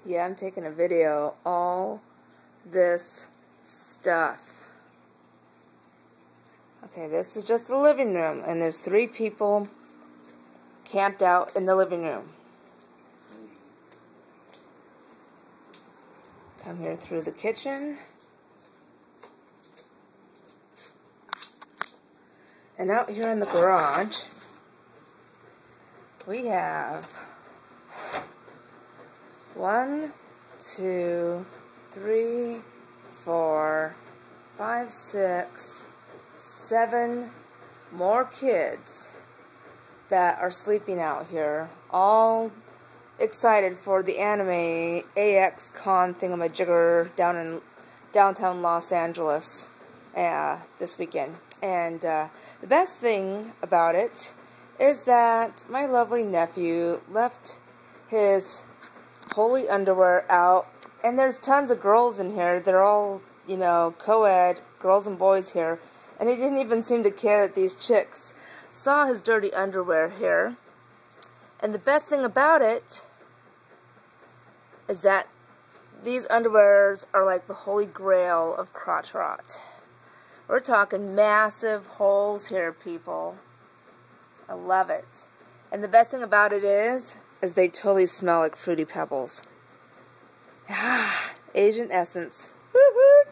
Yeah, I'm taking a video. All this stuff. Okay, this is just the living room, and there's 3 people camped out in the living room. Come here through the kitchen. And out here in the garage, we have 1, 2, 3, 4, 5, 6, 7 more kids that are sleeping out here, all excited for the Anime AX Con thingamajigger down in downtown Los Angeles this weekend. And the best thing about it is that my lovely nephew left his holy underwear out, and there's tons of girls in here. They're all, co-ed, girls and boys here, and he didn't even seem to care that these chicks saw his dirty underwear here. And the best thing about it is that these underwears are like the holy grail of crotch rot. We're talking massive holes here, people. I love it. And the best thing about it is they totally smell like Fruity Pebbles. Ah, Asian essence. Woo-hoo!